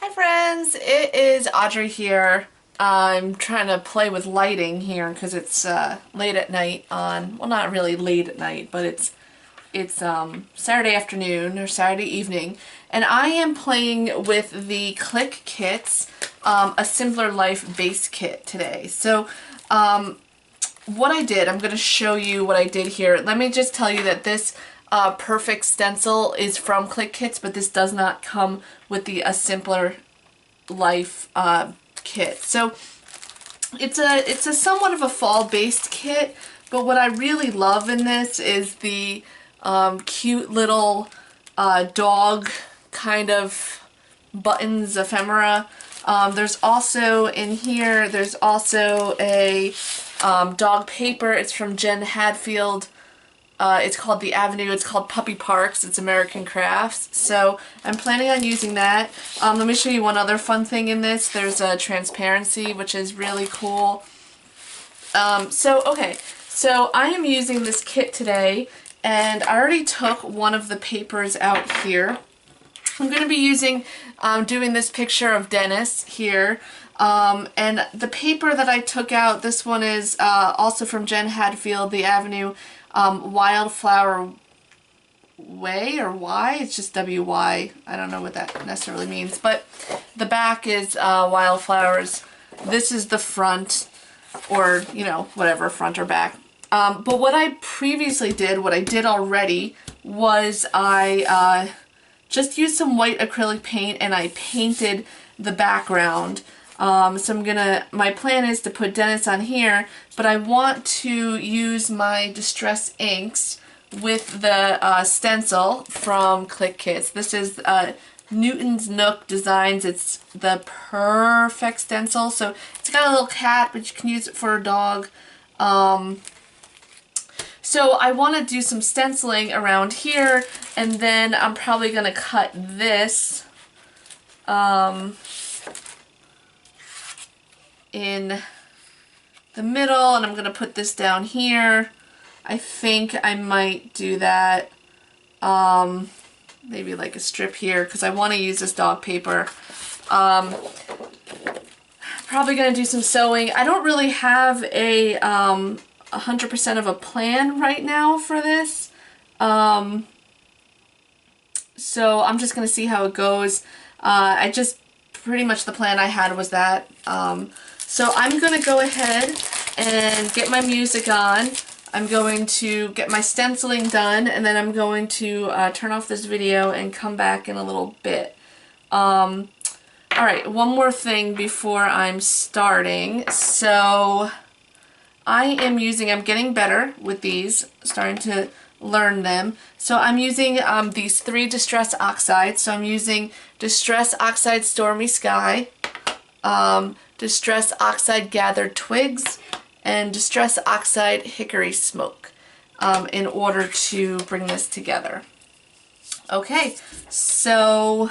Hi friends, it is Audrey here. I'm trying to play with lighting here because it's late at night on, well, not really late at night, but it's Saturday afternoon or Saturday evening, and I am playing with the Clique Kits, a Simpler Life base kit today. So what I did, I'm going to show you what I did here. Let me just tell you that this perfect stencil is from Clique Kits, but this does not come with the A Simpler Life kit. So it's a somewhat of a fall-based kit, but what I really love in this is the cute little dog kind of buttons ephemera. There's also in here, there's also a dog paper. It's from Jen Hadfield. It's called The Avenue. It's called Puppy Parks. It's American Crafts. So I'm planning on using that. Let me show you one other fun thing in this. There's a transparency, which is really cool. Okay, so I am using this kit today, and I already took one of the papers out here. I'm going to be using, doing this picture of Dennis here. And the paper that I took out, this one is also from Jen Hadfield, The Avenue. Wildflower Way, or Y, it's just W-Y. I don't know what that necessarily means, but the back is wildflowers. This is the front, or, you know, whatever, front or back. But what I previously did, what I did already, was I just used some white acrylic paint and I painted the background. So my plan is to put Dennis on here, but I want to use my Distress inks with the stencil from Clique Kits. This is Newton's Nook Designs. It's the perfect stencil. So it's got a little cat, but you can use it for a dog. So I want to do some stenciling around here, and then I'm probably going to cut this in the middle, and I'm going to put this down here. I think I might do that, maybe like a strip here, because I want to use this dog paper. Probably going to do some sewing. I don't really have a 100% of a plan right now for this, so I'm just going to see how it goes. Pretty much the plan I had was that. So I'm going to go ahead and get my music on. I'm going to get my stenciling done, and then I'm going to turn off this video and come back in a little bit. Alright, one more thing before I'm starting. So I'm getting better with these, starting to learn them. So I'm using these 3 Distress Oxides. So I'm using Distress Oxide Stormy Sky, Distress Oxide Gathered Twigs, and Distress Oxide Hickory Smoke in order to bring this together. Okay, so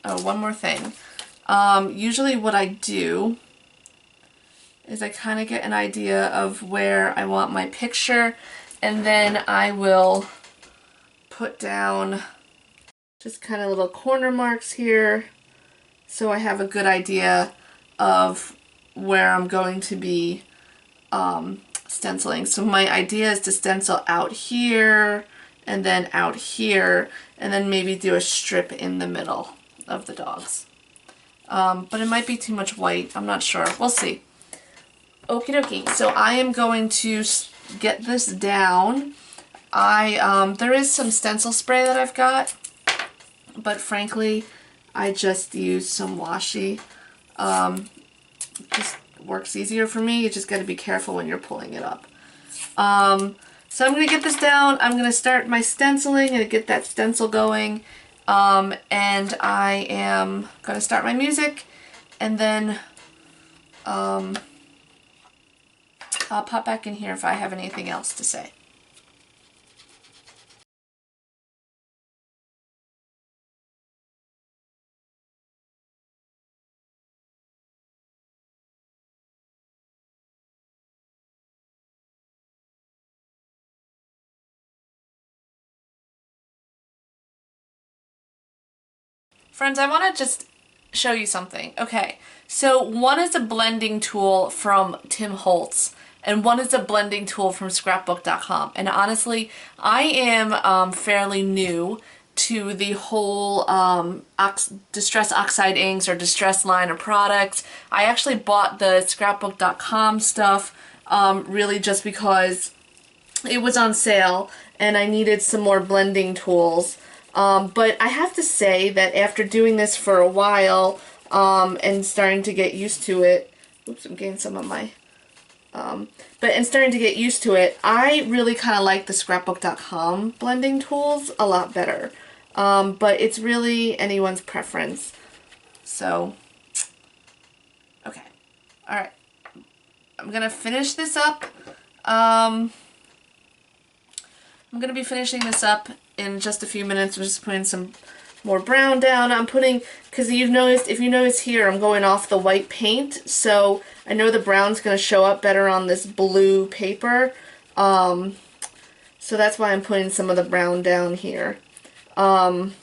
one more thing. Usually what I do is I kind of get an idea of where I want my picture, and then I will put down just kind of little corner marks here so I have a good idea of where I'm going to be stenciling. So my idea is to stencil out here and then out here, and then maybe do a strip in the middle of the dogs. But it might be too much white. I'm not sure. We'll see. Okie dokie. So I am going to get this down. There is some stencil spray that I've got, but frankly, I just use some washi. Just works easier for me. You just got to be careful when you're pulling it up. So I'm going to get this down. I'm going to start my stenciling and get that stencil going. And I am going to start my music, and then I'll pop back in here if I have anything else to say. Friends, I want to just show you something. Okay, so one is a blending tool from Tim Holtz, and one is a blending tool from scrapbook.com. And honestly, I am fairly new to the whole Distress Oxide inks or Distress line of products. I actually bought the scrapbook.com stuff really just because it was on sale and I needed some more blending tools. But I have to say that after doing this for a while and starting to get used to it, oops, I'm getting some of my, and starting to get used to it, I really kind of like the scrapbook.com blending tools a lot better. But it's really anyone's preference. So, okay. Alright. I'm going to finish this up. I'm going to be finishing this up in just a few minutes. I'm just putting some more brown down. I'm putting, because if you notice here, I'm going off the white paint, so I know the brown's going to show up better on this blue paper. So that's why I'm putting some of the brown down here. Alright,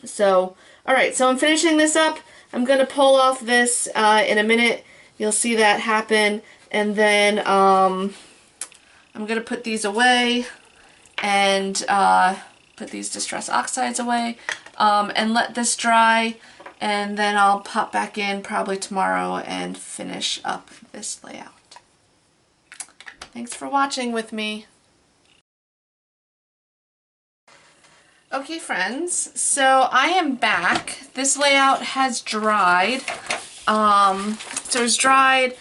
so I'm finishing this up. I'm going to pull off this in a minute. You'll see that happen. And then I'm going to put these away and put these Distress Oxides away and let this dry. And then I'll pop back in probably tomorrow and finish up this layout. Thanks for watching with me. Okay, friends, so I am back. This layout has dried. So it's dried.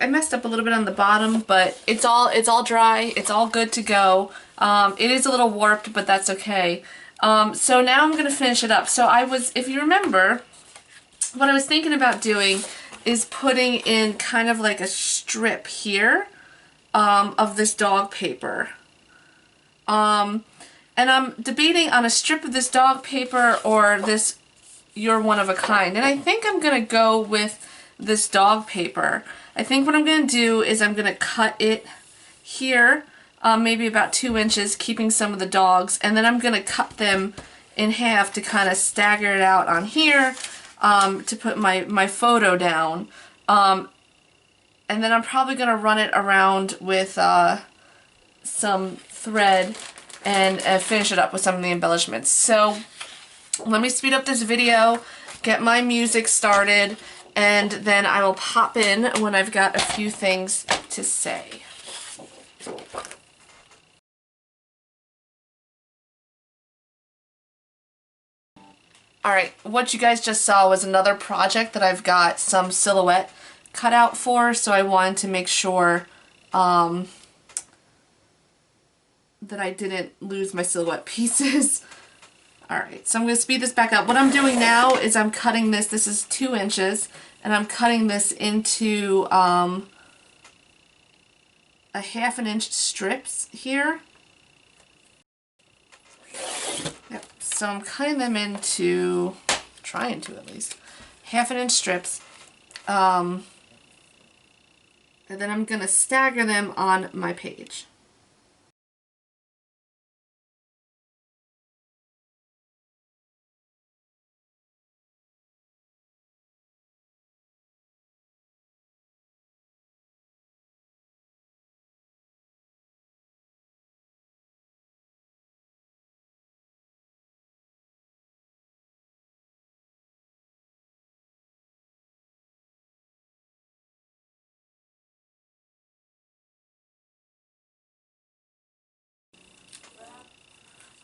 I messed up a little bit on the bottom, but it's all dry. It's all good to go. It is a little warped, but that's okay. So now I'm gonna finish it up. So if you remember, what I was thinking about doing is putting in kind of like a strip here of this dog paper. And I'm debating on a strip of this dog paper or this You're One of a Kind. And I think I'm going to go with this dog paper. I think what I'm going to do is I'm going to cut it here, maybe about 2 inches, keeping some of the dogs. And then I'm going to cut them in half to kind of stagger it out on here to put my photo down. And then I'm probably going to run it around with some thread and finish it up with some of the embellishments. So let me speed up this video, get my music started, and then I will pop in when I've got a few things to say. Alright, what you guys just saw was another project that I've got some silhouette cut out for, so I wanted to make sure that I didn't lose my silhouette pieces. Alright, so I'm going to speed this back up. What I'm doing now is I'm cutting this is 2 inches, and I'm cutting this into a 1/2 inch strips here. Yep, so I'm cutting them into, trying to at least, 1/2 inch strips. And then I'm going to stagger them on my page.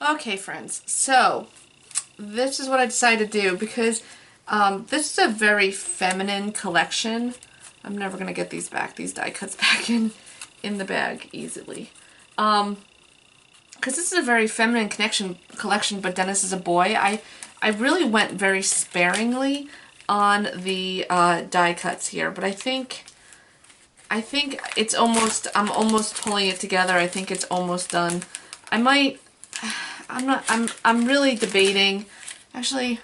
Okay, friends, so this is what I decided to do because this is a very feminine collection. I'm never going to get these back, these die cuts back in the bag easily. Because this is a very feminine collection, but Dennis is a boy. I really went very sparingly on the die cuts here, but I think it's almost, I'm almost pulling it together. I think it's almost done. I'm really debating. Actually,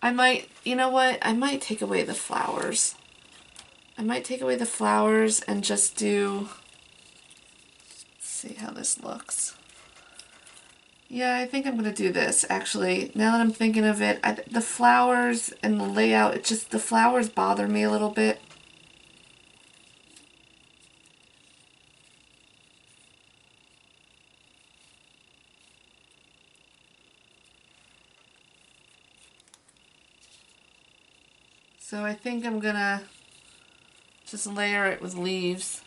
I might, you know what? I might take away the flowers. I might take away the flowers and just do, let's see how this looks. Yeah, I think I'm going to do this, actually. Now that I'm thinking of it, the flowers and the layout, the flowers bother me a little bit. So I think I'm going to just layer it with leaves.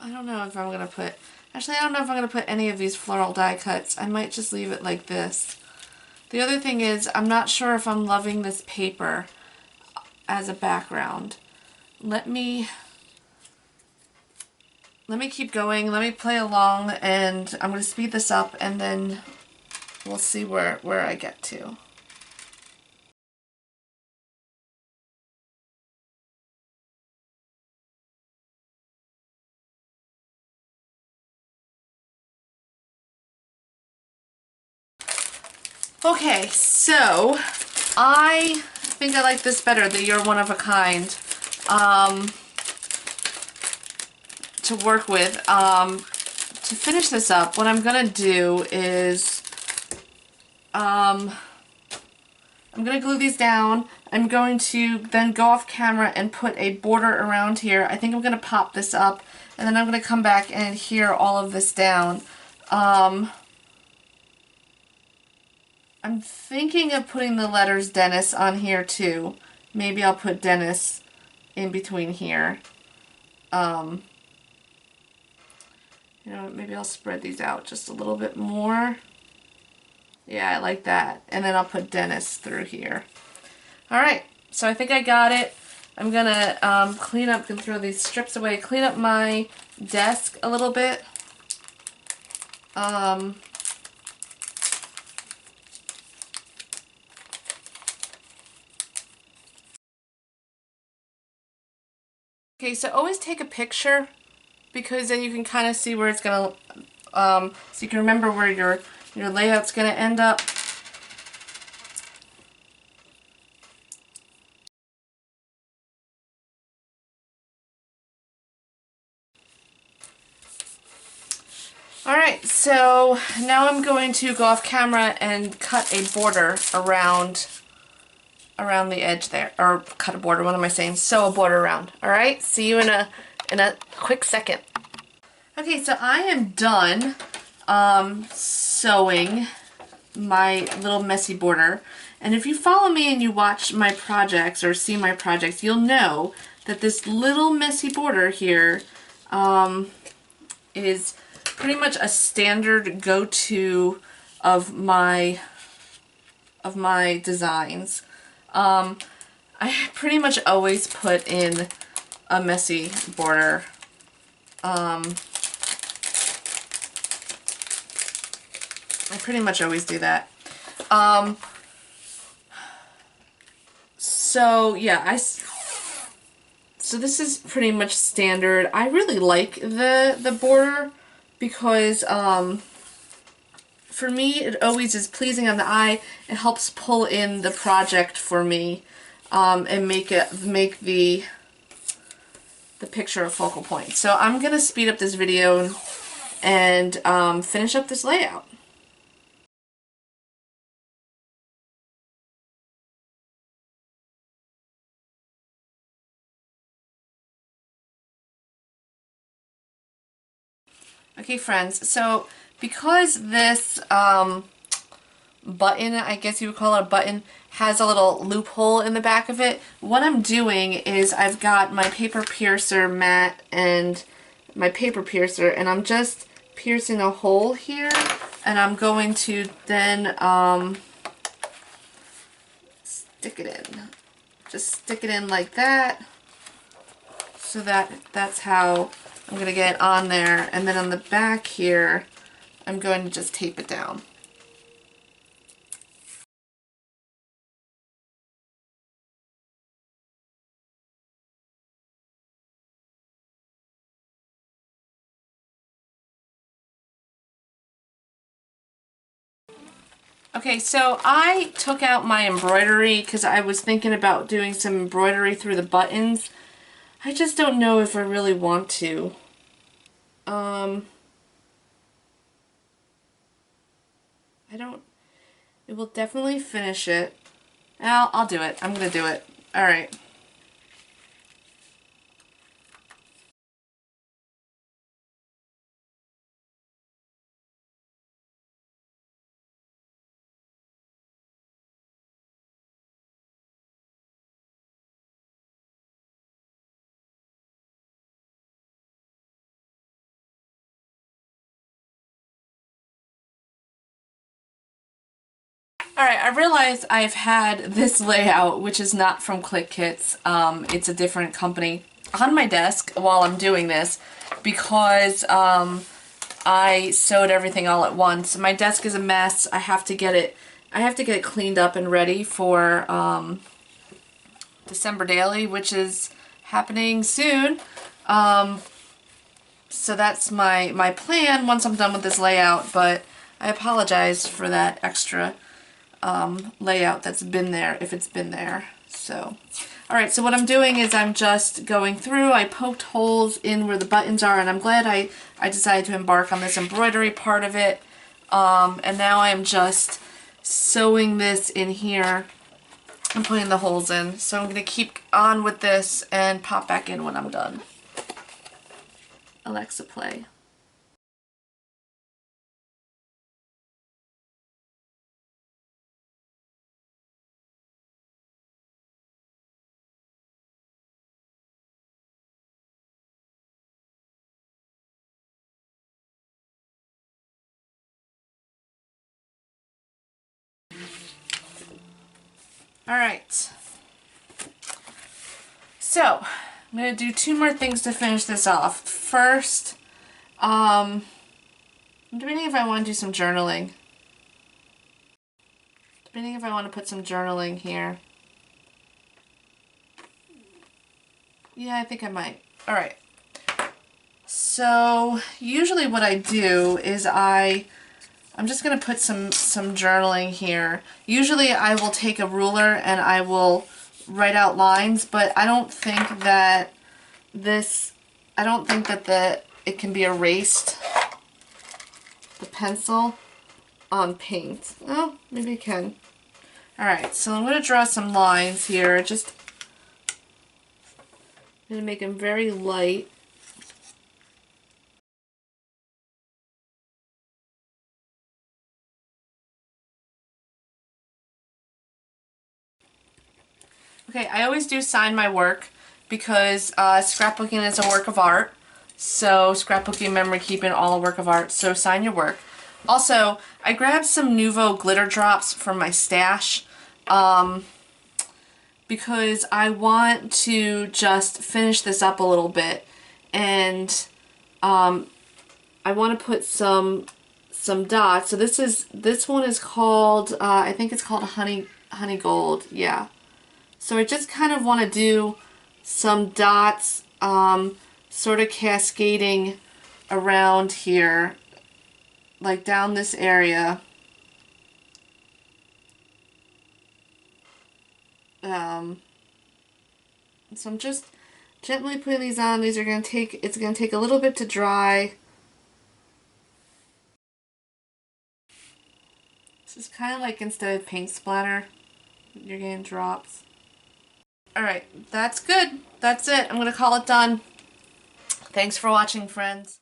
I don't know if I'm going to put... Actually, I don't know if I'm going to put any of these floral die cuts. I might just leave it like this. The other thing is, I'm not sure if I'm loving this paper as a background. Let me keep going. Let me play along, and I'm going to speed this up, and then we'll see where I get to. Okay, so I think I like this better, the You're One of a Kind, to work with. To finish this up, what I'm going to do is I'm going to glue these down. I'm going to then go off camera and put a border around here. I think I'm going to pop this up, and then I'm going to come back and adhere all of this down. I'm thinking of putting the letters Dennis on here too. Maybe I'll put Dennis in between here. You know, maybe I'll spread these out just a little bit more. Yeah, I like that. And then I'll put Dennis through here. Alright, so I think I got it. I'm gonna clean up and throw these strips away, clean up my desk a little bit. Okay, so always take a picture, because then you can kind of see where it's gonna, so you can remember where your layout's gonna end up. Alright, so now I'm going to go off camera and cut a border around the edge there, or cut a border, what am I saying? Sew a border around. Alright, see you in a quick second. Okay, so I am done sewing my little messy border. And if you follow me and you watch my projects or see my projects, you'll know that this little messy border here is pretty much a standard go-to of my designs. I pretty much always put in a messy border. I pretty much always do that. So yeah, so this is pretty much standard. I really like the border because for me it always is pleasing on the eye. It helps pull in the project for me and make the picture a focal point. So I'm gonna speed up this video and finish up this layout. Okay, friends, so because this button, I guess you would call it a button, has a little loophole in the back of it, what I'm doing is I've got my paper piercer mat and my paper piercer, and I'm just piercing a hole here, and I'm going to then stick it in. Just stick it in like that, so that's how I'm going to get it on there, and then on the back here I'm going to just tape it down. Okay, so I took out my embroidery because I was thinking about doing some embroidery through the buttons. I just don't know if I really want to. I don't, it will definitely finish it. I'll do it. I'm gonna do it. Alright. Alright, I realize I've had this layout, which is not from Clique Kits. It's a different company, on my desk while I'm doing this because I sewed everything all at once. My desk is a mess. I have to get it cleaned up and ready for December Daily, which is happening soon. So that's my plan once I'm done with this layout, but I apologize for that extra layout that's been there, if it's been there. So, alright, so what I'm doing is I'm just going through. I poked holes in where the buttons are, and I'm glad I decided to embark on this embroidery part of it. And now I'm just sewing this in here and putting the holes in. So I'm going to keep on with this and pop back in when I'm done. Alexa, play. Alright, so I'm going to do two more things to finish this off. First, I'm debating if I want to do some journaling. Debating if I want to put some journaling here. Yeah, I think I might. Alright, so usually what I do is I'm just going to put some journaling here. Usually I will take a ruler and I will write out lines, but I don't think that it can be erased, the pencil, on paint. Oh, maybe it can. Alright, so I'm going to draw some lines here. Just going to make them very light. Okay, I always do sign my work because scrapbooking is a work of art. So scrapbooking, memory keeping, all a work of art. So sign your work. Also, I grabbed some Nuvo glitter drops from my stash because I want to just finish this up a little bit, and I want to put some dots. So this one is called I think it's called honey gold. Yeah. So I just kind of want to do some dots, sort of cascading around here, like down this area. So I'm just gently putting these on. These are going to take, it's going to take a little bit to dry. This is kind of like instead of paint splatter, you're getting drops. Alright, that's good. That's it. I'm going to call it done. Thanks for watching, friends.